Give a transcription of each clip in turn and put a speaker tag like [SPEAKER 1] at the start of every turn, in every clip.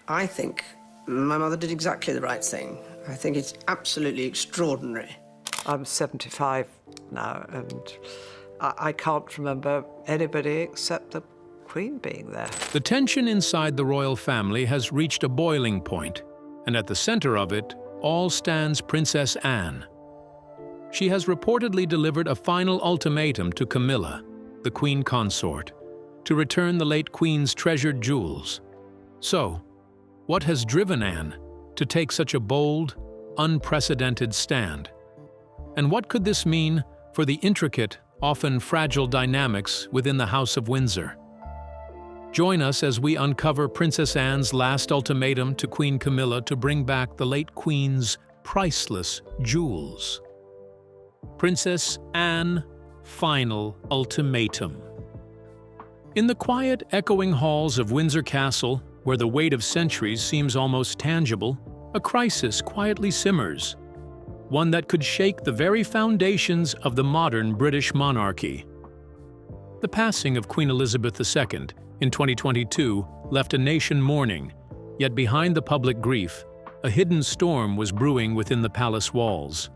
[SPEAKER 1] I think my mother did exactly the right thing. I think it's absolutely extraordinary.
[SPEAKER 2] I'm 75 now, and I can't remember anybody except the Queen being there.
[SPEAKER 3] The tension inside the royal family has reached a boiling point, and at the center of it all stands Princess Anne. She has reportedly delivered a final ultimatum to Camilla, the Queen Consort, to return the late Queen's treasured jewels. So, what has driven Anne to take such a bold, unprecedented stand? And what could this mean for the intricate, often fragile dynamics within the House of Windsor? Join us as we uncover Princess Anne's last ultimatum to Queen Camilla to bring back the late Queen's priceless jewels. Princess Anne, final ultimatum. In the quiet, echoing halls of Windsor Castle, where the weight of centuries seems almost tangible, a crisis quietly simmers, one that could shake the very foundations of the modern British monarchy. The passing of Queen Elizabeth II in 2022 left a nation mourning, yet behind the public grief, a hidden storm was brewing within the palace walls.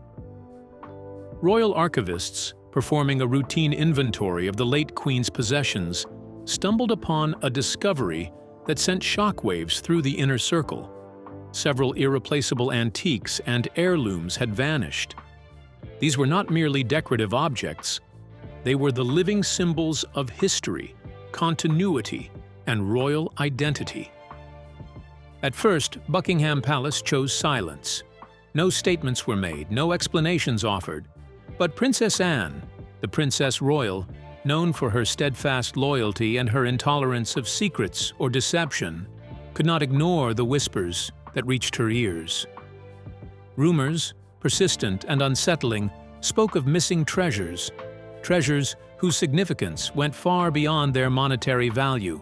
[SPEAKER 3] Royal archivists, performing a routine inventory of the late Queen's possessions, stumbled upon a discovery that sent shockwaves through the inner circle. Several irreplaceable antiques and heirlooms had vanished. These were not merely decorative objects. They were the living symbols of history, continuity, and royal identity. At first, Buckingham Palace chose silence. No statements were made, no explanations offered. But Princess Anne, the Princess Royal, known for her steadfast loyalty and her intolerance of secrets or deception, could not ignore the whispers that reached her ears. Rumors, persistent and unsettling, spoke of missing treasures, treasures whose significance went far beyond their monetary value.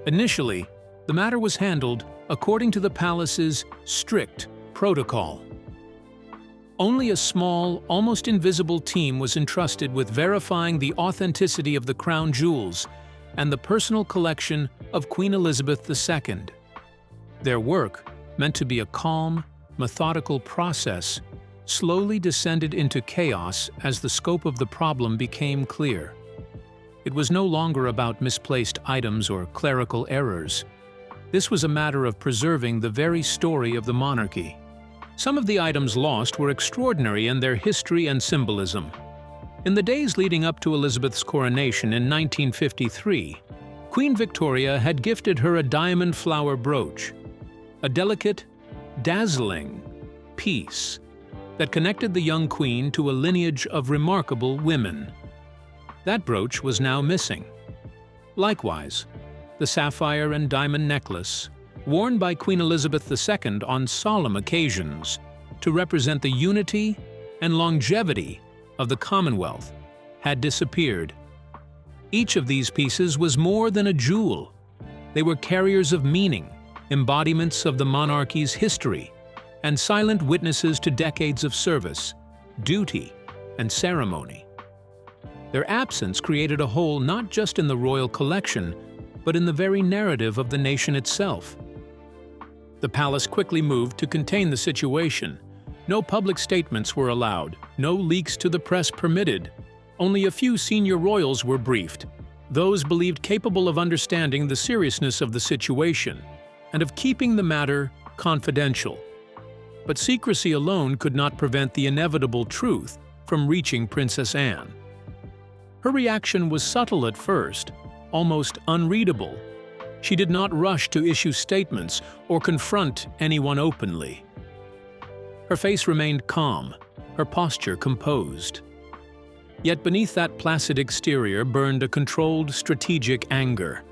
[SPEAKER 3] Initially, the matter was handled according to the palace's strict protocol. Only a small, almost invisible team was entrusted with verifying the authenticity of the crown jewels and the personal collection of Queen Elizabeth II. Their work, meant to be a calm, methodical process, slowly descended into chaos as the scope of the problem became clear. It was no longer about misplaced items or clerical errors. This was a matter of preserving the very story of the monarchy. Some of the items lost were extraordinary in their history and symbolism. In the days leading up to Elizabeth's coronation in 1953, Queen Victoria had gifted her a diamond flower brooch, a delicate, dazzling piece that connected the young queen to a lineage of remarkable women. That brooch was now missing. Likewise, the sapphire and diamond necklace, worn by Queen Elizabeth II on solemn occasions to represent the unity and longevity of the Commonwealth, had disappeared. Each of these pieces was more than a jewel. They were carriers of meaning, embodiments of the monarchy's history, and silent witnesses to decades of service, duty, and ceremony. Their absence created a hole not just in the royal collection, but in the very narrative of the nation itself. The palace quickly moved to contain the situation. No public statements were allowed, no leaks to the press permitted. Only a few senior royals were briefed, those believed capable of understanding the seriousness of the situation and of keeping the matter confidential. But secrecy alone could not prevent the inevitable truth from reaching Princess Anne. Her reaction was subtle at first, almost unreadable. She did not rush to issue statements or confront anyone openly. Her face remained calm, her posture composed. Yet beneath that placid exterior burned a controlled, strategic anger.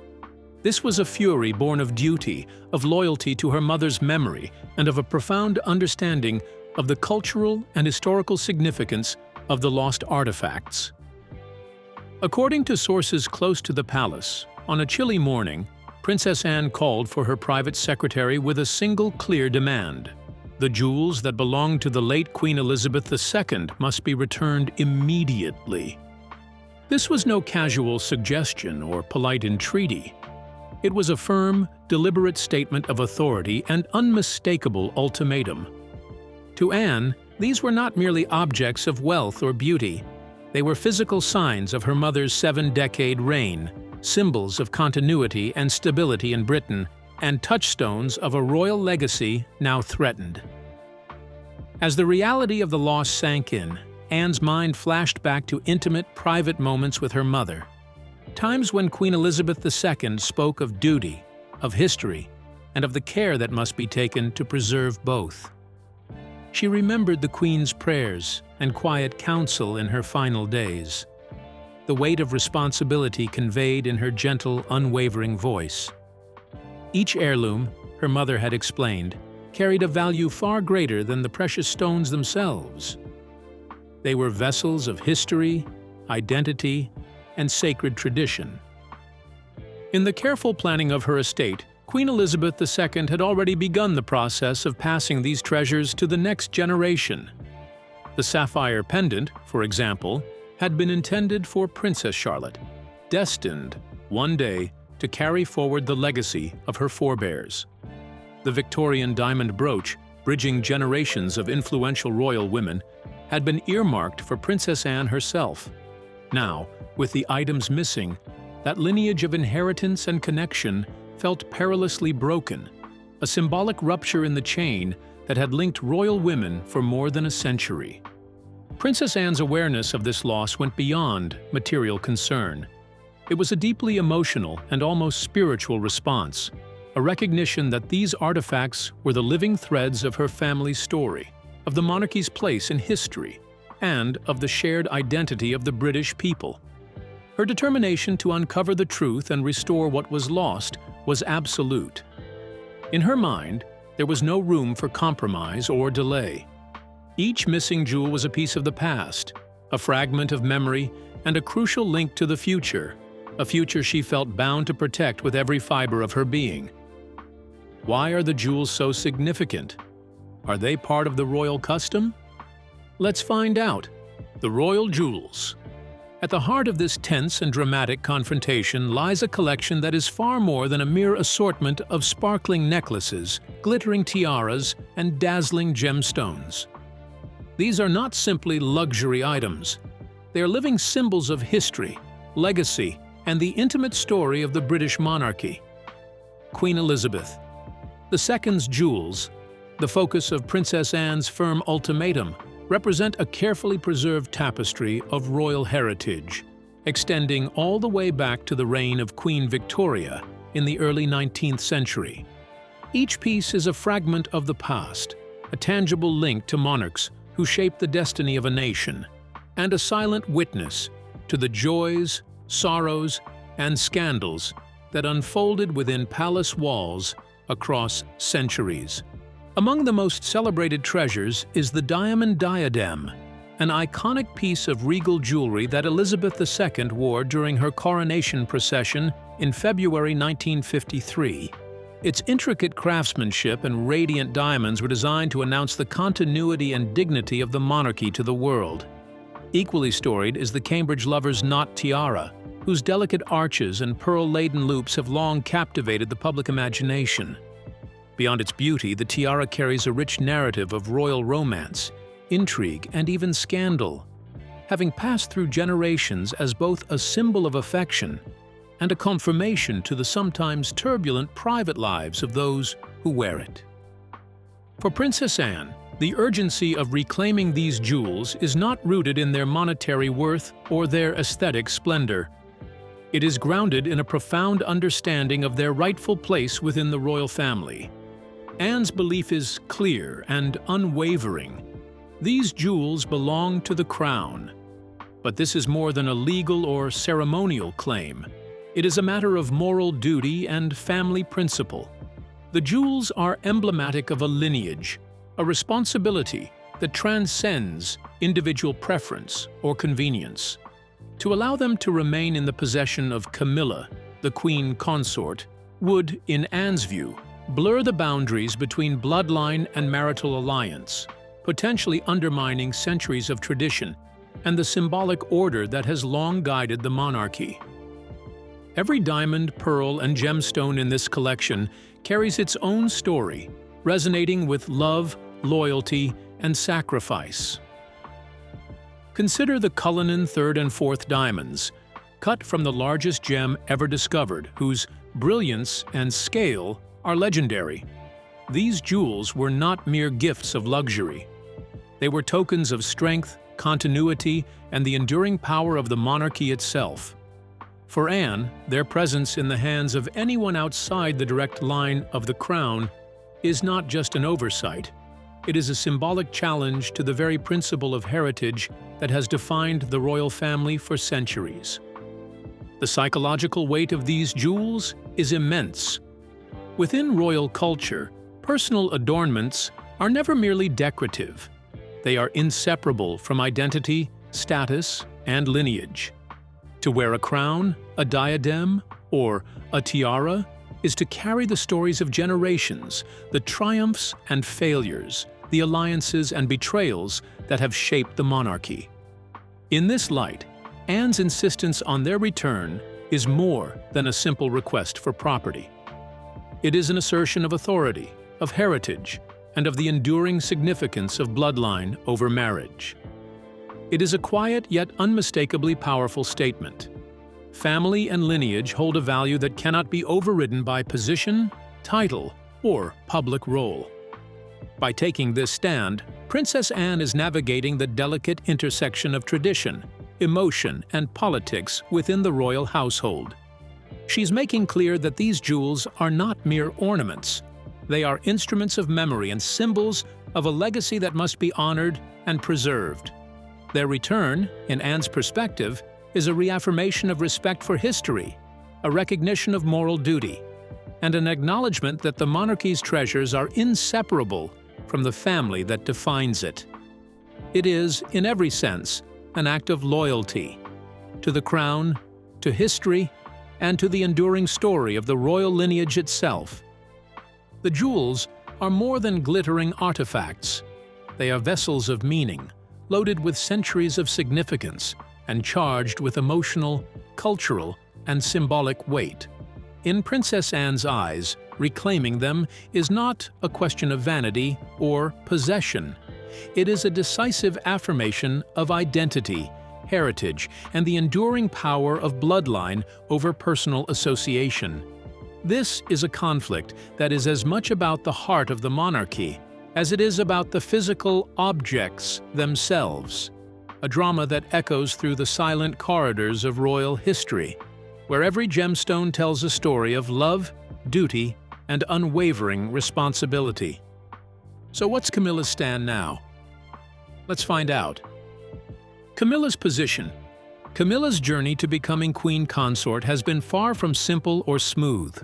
[SPEAKER 3] This was a fury born of duty, of loyalty to her mother's memory, and of a profound understanding of the cultural and historical significance of the lost artifacts. According to sources close to the palace, on a chilly morning, Princess Anne called for her private secretary with a single clear demand. The jewels that belonged to the late Queen Elizabeth II must be returned immediately. This was no casual suggestion or polite entreaty. It was a firm, deliberate statement of authority and unmistakable ultimatum. To Anne, these were not merely objects of wealth or beauty. They were physical signs of her mother's 7-decade reign, symbols of continuity and stability in Britain, and touchstones of a royal legacy now threatened. As the reality of the loss sank in, Anne's mind flashed back to intimate, private moments with her mother. Times when Queen Elizabeth II spoke of duty, of history, and of the care that must be taken to preserve both. She remembered the Queen's prayers and quiet counsel in her final days, the weight of responsibility conveyed in her gentle, unwavering voice. Each heirloom, her mother had explained, carried a value far greater than the precious stones themselves. They were vessels of history, identity, and sacred tradition. In the careful planning of her estate, Queen Elizabeth II had already begun the process of passing these treasures to the next generation. The sapphire pendant, for example, had been intended for Princess Charlotte, destined, one day, to carry forward the legacy of her forebears. The Victorian diamond brooch, bridging generations of influential royal women, had been earmarked for Princess Anne herself. Now, with the items missing, that lineage of inheritance and connection felt perilously broken, a symbolic rupture in the chain that had linked royal women for more than a century. Princess Anne's awareness of this loss went beyond material concern. It was a deeply emotional and almost spiritual response, a recognition that these artifacts were the living threads of her family's story, of the monarchy's place in history, and of the shared identity of the British people. Her determination to uncover the truth and restore what was lost was absolute. In her mind, there was no room for compromise or delay. Each missing jewel was a piece of the past, a fragment of memory, and a crucial link to the future, a future she felt bound to protect with every fiber of her being. Why are the jewels so significant? Are they part of the royal custom? Let's find out. The royal jewels. At the heart of this tense and dramatic confrontation lies a collection that is far more than a mere assortment of sparkling necklaces, glittering tiaras, and dazzling gemstones. These are not simply luxury items. They are living symbols of history, legacy, and the intimate story of the British monarchy. Queen Elizabeth II's jewels, the focus of Princess Anne's firm ultimatum, represent a carefully preserved tapestry of royal heritage, extending all the way back to the reign of Queen Victoria in the early 19th century. Each piece is a fragment of the past, a tangible link to monarchs who shaped the destiny of a nation, and a silent witness to the joys, sorrows, and scandals that unfolded within palace walls across centuries. Among the most celebrated treasures is the diamond diadem, an iconic piece of regal jewelry that Elizabeth II wore during her coronation procession in February 1953. Its intricate craftsmanship and radiant diamonds were designed to announce the continuity and dignity of the monarchy to the world. Equally storied is the Cambridge lover's knot tiara, whose delicate arches and pearl-laden loops have long captivated the public imagination. Beyond its beauty, the tiara carries a rich narrative of royal romance, intrigue, and even scandal, having passed through generations as both a symbol of affection and a confirmation to the sometimes turbulent private lives of those who wear it. For Princess Anne, the urgency of reclaiming these jewels is not rooted in their monetary worth or their aesthetic splendor. It is grounded in a profound understanding of their rightful place within the royal family. Anne's belief is clear and unwavering. These jewels belong to the crown. But this is more than a legal or ceremonial claim. It is a matter of moral duty and family principle. The jewels are emblematic of a lineage, a responsibility that transcends individual preference or convenience. To allow them to remain in the possession of Camilla, the Queen Consort, would, in Anne's view, blur the boundaries between bloodline and marital alliance, potentially undermining centuries of tradition and the symbolic order that has long guided the monarchy. Every diamond, pearl, and gemstone in this collection carries its own story, resonating with love, loyalty, and sacrifice. Consider the Cullinan 3rd and 4th diamonds, cut from the largest gem ever discovered, whose brilliance and scale are legendary. These jewels were not mere gifts of luxury. They were tokens of strength, continuity, and the enduring power of the monarchy itself. For Anne, their presence in the hands of anyone outside the direct line of the crown is not just an oversight. It is a symbolic challenge to the very principle of heritage that has defined the royal family for centuries. The psychological weight of these jewels is immense. Within royal culture, personal adornments are never merely decorative. They are inseparable from identity, status, and lineage. To wear a crown, a diadem, or a tiara is to carry the stories of generations, the triumphs and failures, the alliances and betrayals that have shaped the monarchy. In this light, Anne's insistence on their return is more than a simple request for property. It is an assertion of authority, of heritage, and of the enduring significance of bloodline over marriage. It is a quiet yet unmistakably powerful statement. Family and lineage hold a value that cannot be overridden by position, title, or public role. By taking this stand, Princess Anne is navigating the delicate intersection of tradition, emotion, and politics within the royal household. She's making clear that these jewels are not mere ornaments. They are instruments of memory and symbols of a legacy that must be honored and preserved. Their return, in Anne's perspective, is a reaffirmation of respect for history, a recognition of moral duty, and an acknowledgement that the monarchy's treasures are inseparable from the family that defines it. It is, in every sense, an act of loyalty to the crown, to history, and to the enduring story of the royal lineage itself. The jewels are more than glittering artifacts. They are vessels of meaning, loaded with centuries of significance and charged with emotional, cultural, and symbolic weight. In Princess Anne's eyes, reclaiming them is not a question of vanity or possession. It is a decisive affirmation of identity, heritage, and the enduring power of bloodline over personal association. This is a conflict that is as much about the heart of the monarchy as it is about the physical objects themselves, a drama that echoes through the silent corridors of royal history, where every gemstone tells a story of love, duty, and unwavering responsibility. So what's Camilla's stand now? Let's find out. Camilla's position. Camilla's journey to becoming Queen Consort has been far from simple or smooth.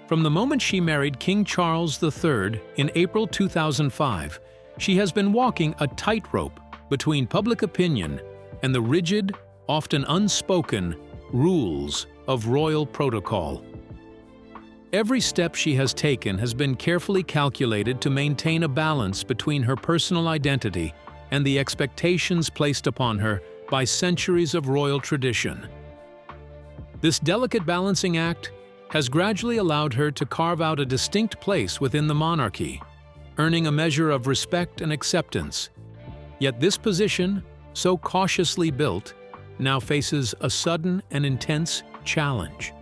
[SPEAKER 3] From the moment she married King Charles III in April 2005, she has been walking a tightrope between public opinion and the rigid, often unspoken, rules of royal protocol. Every step she has taken has been carefully calculated to maintain a balance between her personal identity and the expectations placed upon her by centuries of royal tradition. This delicate balancing act has gradually allowed her to carve out a distinct place within the monarchy, earning a measure of respect and acceptance. Yet this position, so cautiously built, now faces a sudden and intense challenge.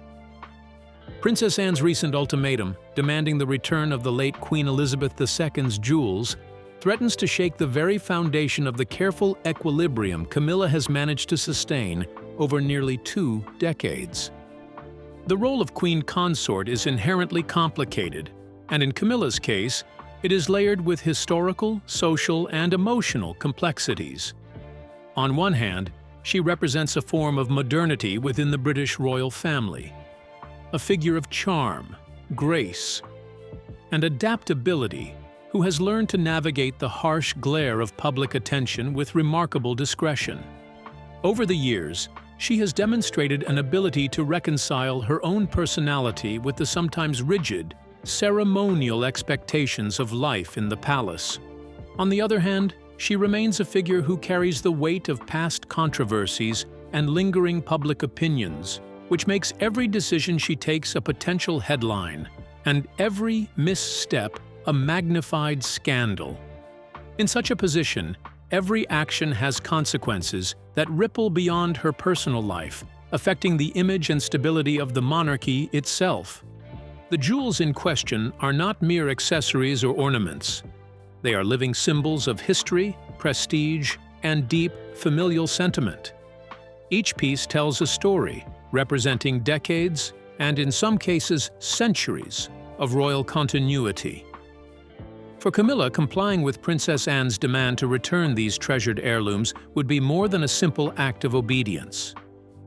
[SPEAKER 3] Princess Anne's recent ultimatum, demanding the return of the late Queen Elizabeth II's jewels, threatens to shake the very foundation of the careful equilibrium Camilla has managed to sustain over nearly 2 decades. The role of Queen Consort is inherently complicated, and in Camilla's case, it is layered with historical, social, and emotional complexities. On one hand, she represents a form of modernity within the British royal family, a figure of charm, grace, and adaptability who has learned to navigate the harsh glare of public attention with remarkable discretion. Over the years, she has demonstrated an ability to reconcile her own personality with the sometimes rigid, ceremonial expectations of life in the palace. On the other hand, she remains a figure who carries the weight of past controversies and lingering public opinions, which makes every decision she takes a potential headline, and every misstep a magnified scandal. In such a position, every action has consequences that ripple beyond her personal life, affecting the image and stability of the monarchy itself. The jewels in question are not mere accessories or ornaments. They are living symbols of history, prestige, and deep familial sentiment. Each piece tells a story, representing decades, and in some cases centuries, of royal continuity. For Camilla, complying with Princess Anne's demand to return these treasured heirlooms would be more than a simple act of obedience.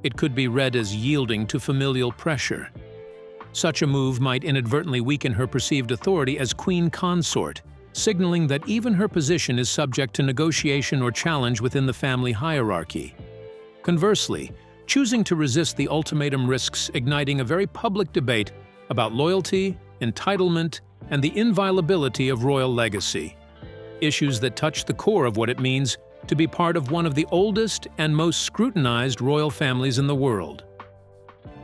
[SPEAKER 3] It could be read as yielding to familial pressure. Such a move might inadvertently weaken her perceived authority as Queen Consort, signaling that even her position is subject to negotiation or challenge within the family hierarchy. Conversely, choosing to resist the ultimatum risks igniting a very public debate about loyalty, entitlement, and the inviolability of royal legacy, issues that touch the core of what it means to be part of one of the oldest and most scrutinized royal families in the world.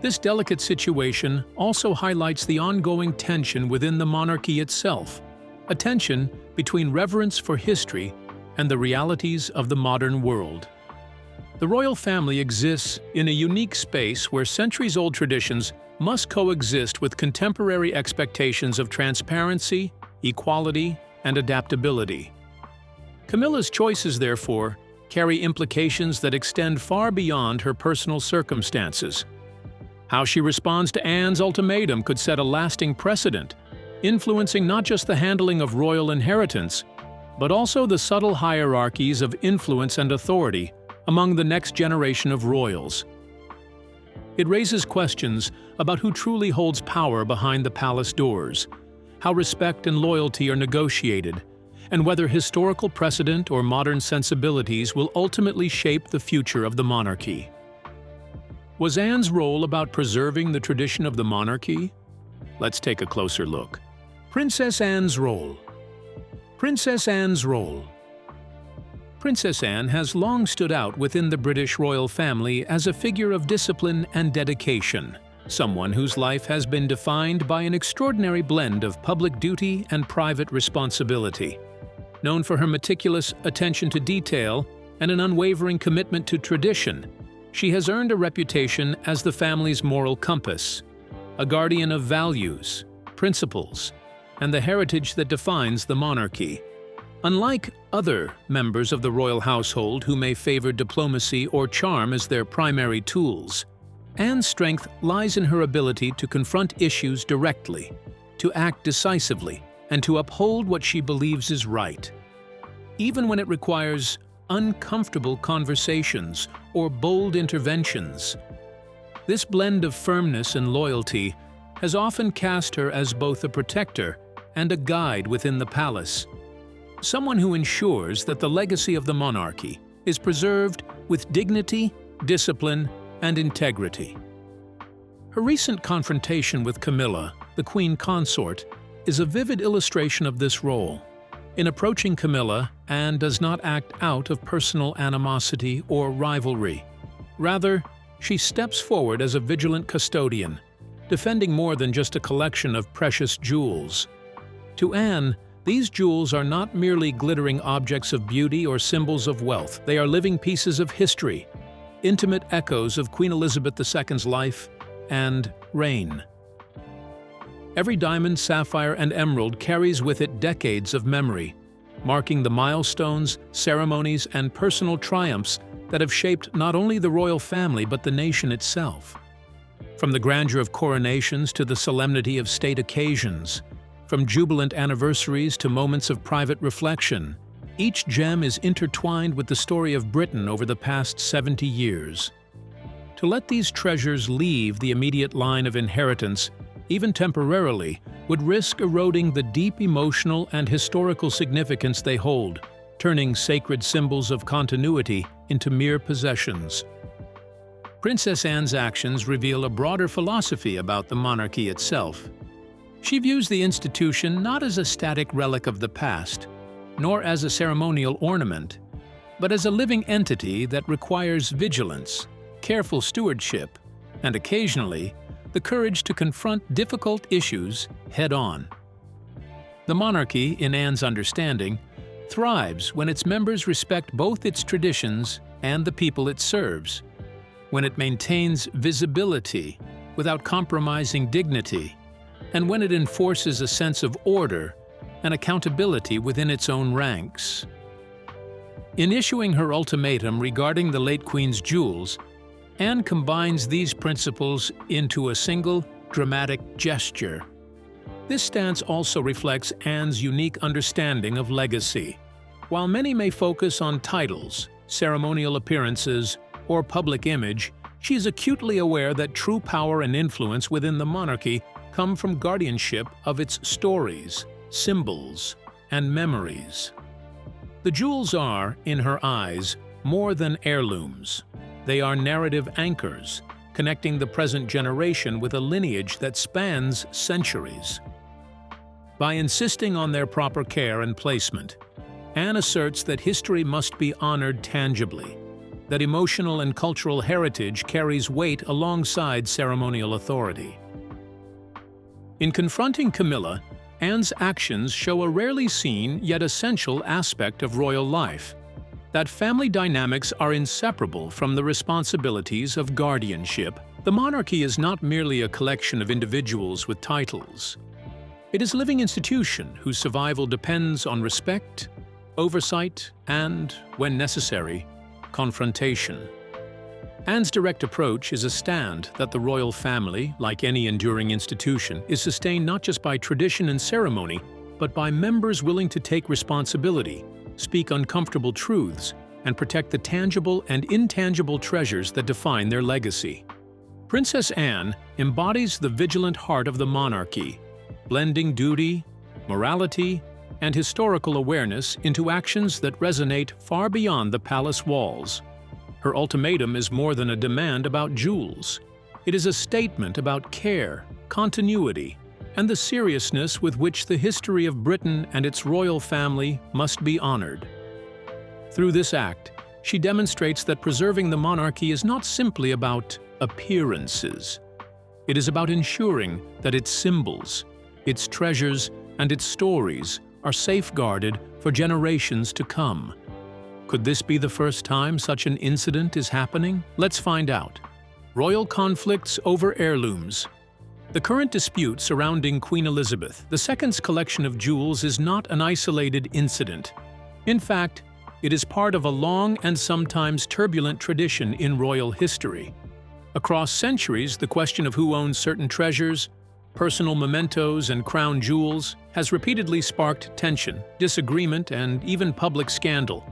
[SPEAKER 3] This delicate situation also highlights the ongoing tension within the monarchy itself, a tension between reverence for history and the realities of the modern world. The royal family exists in a unique space where centuries-old traditions must coexist with contemporary expectations of transparency, equality, and adaptability. Camilla's choices, therefore, carry implications that extend far beyond her personal circumstances. How she responds to Anne's ultimatum could set a lasting precedent, influencing not just the handling of royal inheritance, but also the subtle hierarchies of influence and authority among the next generation of royals. It raises questions about who truly holds power behind the palace doors, how respect and loyalty are negotiated, and whether historical precedent or modern sensibilities will ultimately shape the future of the monarchy. Was Anne's role about preserving the tradition of the monarchy? Let's take a closer look. Princess Anne's role. Princess Anne's role. Princess Anne has long stood out within the British royal family as a figure of discipline and dedication, someone whose life has been defined by an extraordinary blend of public duty and private responsibility. Known for her meticulous attention to detail and an unwavering commitment to tradition, she has earned a reputation as the family's moral compass, a guardian of values, principles, and the heritage that defines the monarchy. Unlike other members of the royal household who may favor diplomacy or charm as their primary tools, Anne's strength lies in her ability to confront issues directly, to act decisively, and to uphold what she believes is right, even when it requires uncomfortable conversations or bold interventions. This blend of firmness and loyalty has often cast her as both a protector and a guide within the palace, someone who ensures that the legacy of the monarchy is preserved with dignity, discipline, and integrity. Her recent confrontation with Camilla, the Queen Consort, is a vivid illustration of this role. In approaching Camilla, Anne does not act out of personal animosity or rivalry. Rather, she steps forward as a vigilant custodian, defending more than just a collection of precious jewels. To Anne, these jewels are not merely glittering objects of beauty or symbols of wealth. They are living pieces of history, intimate echoes of Queen Elizabeth II's life and reign. Every diamond, sapphire, and emerald carries with it decades of memory, marking the milestones, ceremonies, and personal triumphs that have shaped not only the royal family but the nation itself. From the grandeur of coronations to the solemnity of state occasions, from jubilant anniversaries to moments of private reflection, each gem is intertwined with the story of Britain over the past 70 years. To let these treasures leave the immediate line of inheritance, even temporarily, would risk eroding the deep emotional and historical significance they hold, turning sacred symbols of continuity into mere possessions. Princess Anne's actions reveal a broader philosophy about the monarchy itself. She views the institution not as a static relic of the past, nor as a ceremonial ornament, but as a living entity that requires vigilance, careful stewardship, and occasionally, the courage to confront difficult issues head-on. The monarchy, in Anne's understanding, thrives when its members respect both its traditions and the people it serves, when it maintains visibility without compromising dignity, and when it enforces a sense of order and accountability within its own ranks. In issuing her ultimatum regarding the late Queen's jewels, Anne combines these principles into a single, dramatic gesture. This stance also reflects Anne's unique understanding of legacy. While many may focus on titles, ceremonial appearances, or public image, she is acutely aware that true power and influence within the monarchy come from guardianship of its stories, symbols, and memories. The jewels are, in her eyes, more than heirlooms. They are narrative anchors, connecting the present generation with a lineage that spans centuries. By insisting on their proper care and placement, Anne asserts that history must be honored tangibly, that emotional and cultural heritage carries weight alongside ceremonial authority. In confronting Camilla, Anne's actions show a rarely seen yet essential aspect of royal life, that family dynamics are inseparable from the responsibilities of guardianship. The monarchy is not merely a collection of individuals with titles. It is a living institution whose survival depends on respect, oversight, and, when necessary, confrontation. Anne's direct approach is a stand that the royal family, like any enduring institution, is sustained not just by tradition and ceremony, but by members willing to take responsibility, speak uncomfortable truths, and protect the tangible and intangible treasures that define their legacy. Princess Anne embodies the vigilant heart of the monarchy, blending duty, morality, and historical awareness into actions that resonate far beyond the palace walls. Her ultimatum is more than a demand about jewels. It is a statement about care, continuity, and the seriousness with which the history of Britain and its royal family must be honored. Through this act, she demonstrates that preserving the monarchy is not simply about appearances. It is about ensuring that its symbols, its treasures, and its stories are safeguarded for generations to come. Could this be the first time such an incident is happening? Let's find out. Royal conflicts over heirlooms. The current dispute surrounding Queen Elizabeth II's collection of jewels is not an isolated incident. In fact, it is part of a long and sometimes turbulent tradition in royal history. Across centuries, the question of who owns certain treasures, personal mementos, and crown jewels has repeatedly sparked tension, disagreement, and even public scandal.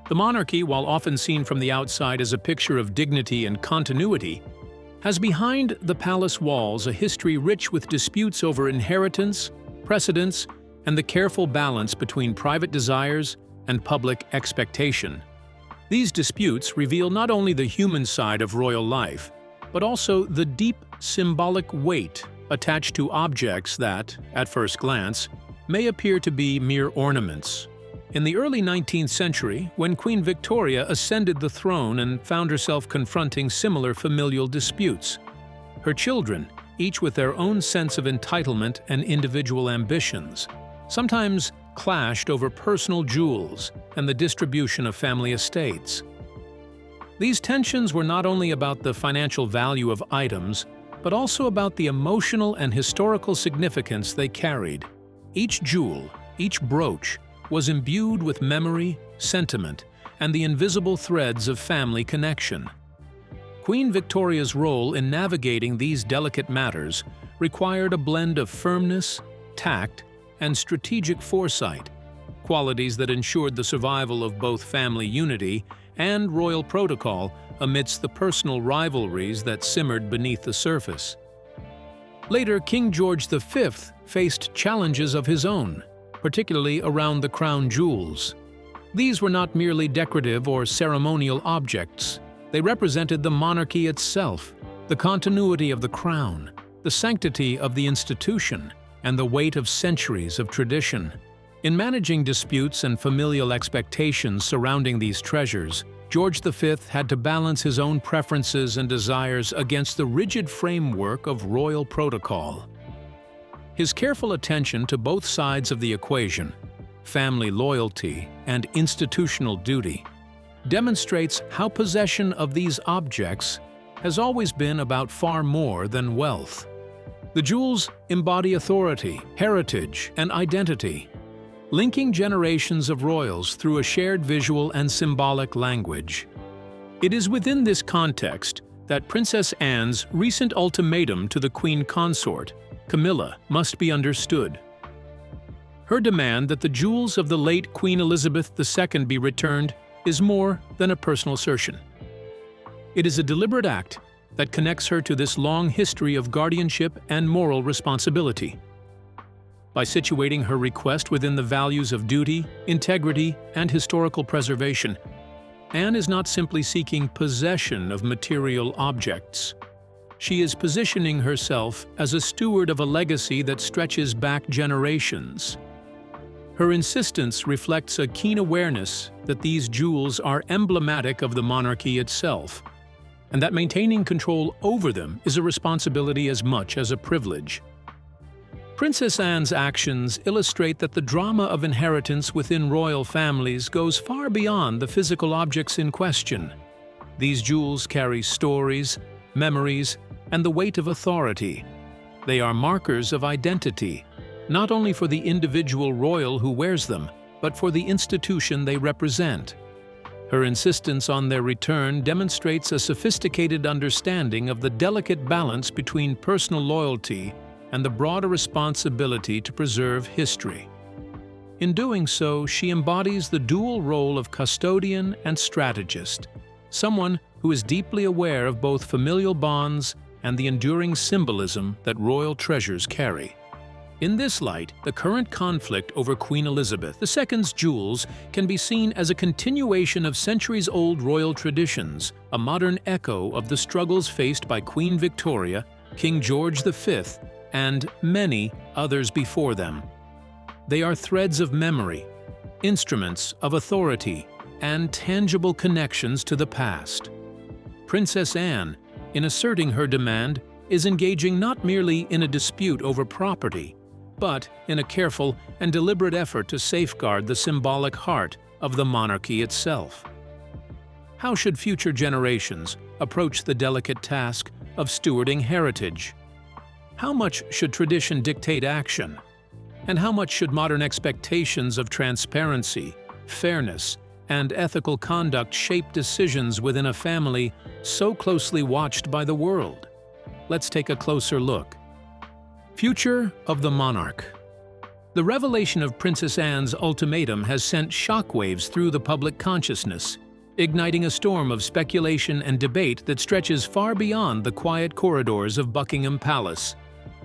[SPEAKER 3] The monarchy, while often seen from the outside as a picture of dignity and continuity, has behind the palace walls a history rich with disputes over inheritance, precedence, and the careful balance between private desires and public expectation. These disputes reveal not only the human side of royal life, but also the deep symbolic weight attached to objects that, at first glance, may appear to be mere ornaments. In the early 19th century, when Queen Victoria ascended the throne and found herself confronting similar familial disputes, her children, each with their own sense of entitlement and individual ambitions, sometimes clashed over personal jewels and the distribution of family estates. These tensions were not only about the financial value of items, but also about the emotional and historical significance they carried. Each jewel, each brooch, was imbued with memory, sentiment, and the invisible threads of family connection. Queen Victoria's role in navigating these delicate matters required a blend of firmness, tact, and strategic foresight, qualities that ensured the survival of both family unity and royal protocol amidst the personal rivalries that simmered beneath the surface. Later, King George V faced challenges of his own, particularly around the crown jewels. These were not merely decorative or ceremonial objects. They represented the monarchy itself, the continuity of the crown, the sanctity of the institution, and the weight of centuries of tradition. In managing disputes and familial expectations surrounding these treasures, George V had to balance his own preferences and desires against the rigid framework of royal protocol. His careful attention to both sides of the equation, family loyalty and institutional duty, demonstrates how possession of these objects has always been about far more than wealth. The jewels embody authority, heritage, and identity, linking generations of royals through a shared visual and symbolic language. It is within this context that Princess Anne's recent ultimatum to the Queen Consort, Camilla, must be understood. Her demand that the jewels of the late Queen Elizabeth II be returned is more than a personal assertion. It is a deliberate act that connects her to this long history of guardianship and moral responsibility. By situating her request within the values of duty, integrity, and historical preservation, Anne is not simply seeking possession of material objects. She is positioning herself as a steward of a legacy that stretches back generations. Her insistence reflects a keen awareness that these jewels are emblematic of the monarchy itself, and that maintaining control over them is a responsibility as much as a privilege. Princess Anne's actions illustrate that the drama of inheritance within royal families goes far beyond the physical objects in question. These jewels carry stories, memories, and the weight of authority. They are markers of identity, not only for the individual royal who wears them, but for the institution they represent. Her insistence on their return demonstrates a sophisticated understanding of the delicate balance between personal loyalty and the broader responsibility to preserve history. In doing so, she embodies the dual role of custodian and strategist, someone who is deeply aware of both familial bonds and the enduring symbolism that royal treasures carry. In this light, the current conflict over Queen Elizabeth II's jewels can be seen as a continuation of centuries-old royal traditions, a modern echo of the struggles faced by Queen Victoria, King George V, and many others before them. They are threads of memory, instruments of authority, and tangible connections to the past. Princess Anne, in asserting her demand, is engaging not merely in a dispute over property, but in a careful and deliberate effort to safeguard the symbolic heart of the monarchy itself. How should future generations approach the delicate task of stewarding heritage? How much should tradition dictate action? And how much should modern expectations of transparency, fairness, and ethical conduct shape decisions within a family so closely watched by the world? Let's take a closer look. Future of the monarch. The revelation of Princess Anne's ultimatum has sent shockwaves through the public consciousness, igniting a storm of speculation and debate that stretches far beyond the quiet corridors of Buckingham Palace.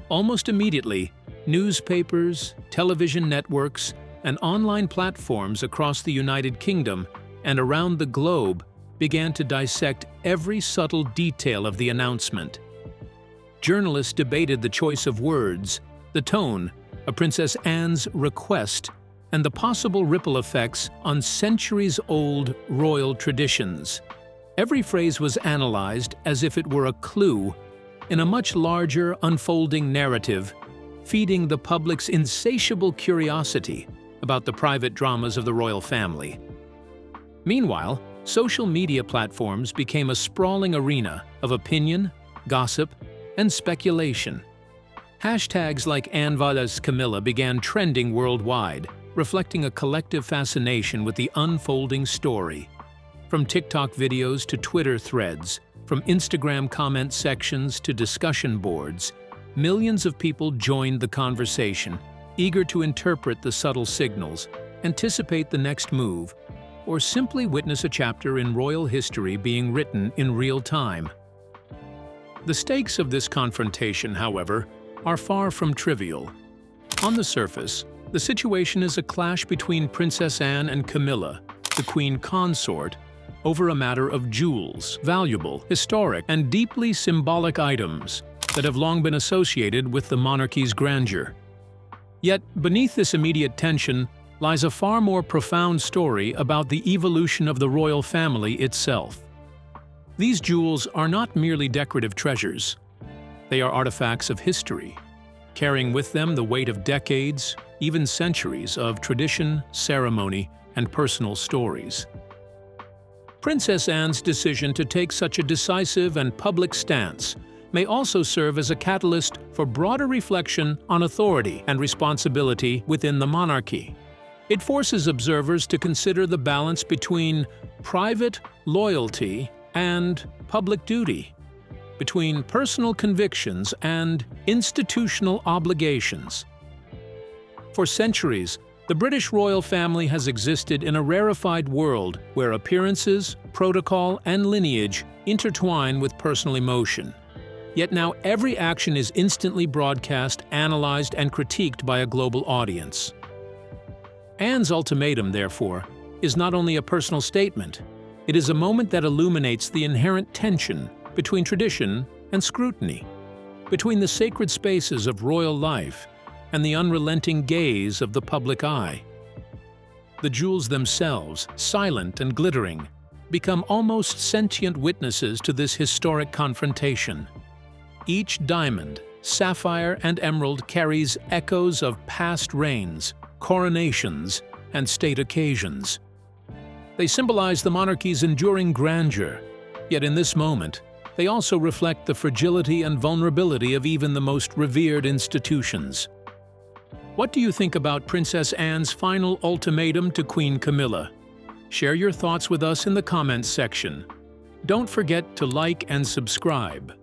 [SPEAKER 3] Almost immediately, newspapers, television networks, and online platforms across the United Kingdom and around the globe began to dissect every subtle detail of the announcement. Journalists debated the choice of words, the tone of Princess Anne's request, and the possible ripple effects on centuries-old royal traditions. Every phrase was analyzed as if it were a clue in a much larger, unfolding narrative, feeding the public's insatiable curiosity about the private dramas of the royal family. Meanwhile, social media platforms became a sprawling arena of opinion, gossip, and speculation. Hashtags like Anne Valles Camilla began trending worldwide, reflecting a collective fascination with the unfolding story. From TikTok videos to Twitter threads, from Instagram comment sections to discussion boards, millions of people joined the conversation, eager to interpret the subtle signals, anticipate the next move, or simply witness a chapter in royal history being written in real time. The stakes of this confrontation, however, are far from trivial. On the surface, the situation is a clash between Princess Anne and Camilla, the Queen Consort, over a matter of jewels, valuable, historic, and deeply symbolic items that have long been associated with the monarchy's grandeur. Yet, beneath this immediate tension lies a far more profound story about the evolution of the royal family itself. These jewels are not merely decorative treasures. They are artifacts of history, carrying with them the weight of decades, even centuries of tradition, ceremony, and personal stories. Princess Anne's decision to take such a decisive and public stance may also serve as a catalyst for broader reflection on authority and responsibility within the monarchy. It forces observers to consider the balance between private loyalty and public duty, between personal convictions and institutional obligations. For centuries, the British royal family has existed in a rarefied world where appearances, protocol, and lineage intertwine with personal emotion. Yet now every action is instantly broadcast, analyzed, and critiqued by a global audience. Anne's ultimatum, therefore, is not only a personal statement, it is a moment that illuminates the inherent tension between tradition and scrutiny, between the sacred spaces of royal life and the unrelenting gaze of the public eye. The jewels themselves, silent and glittering, become almost sentient witnesses to this historic confrontation. Each diamond, sapphire, and emerald carries echoes of past reigns, coronations, and state occasions. They symbolize the monarchy's enduring grandeur, yet in this moment, they also reflect the fragility and vulnerability of even the most revered institutions. What do you think about Princess Anne's final ultimatum to Queen Camilla? Share your thoughts with us in the comments section. Don't forget to like and subscribe.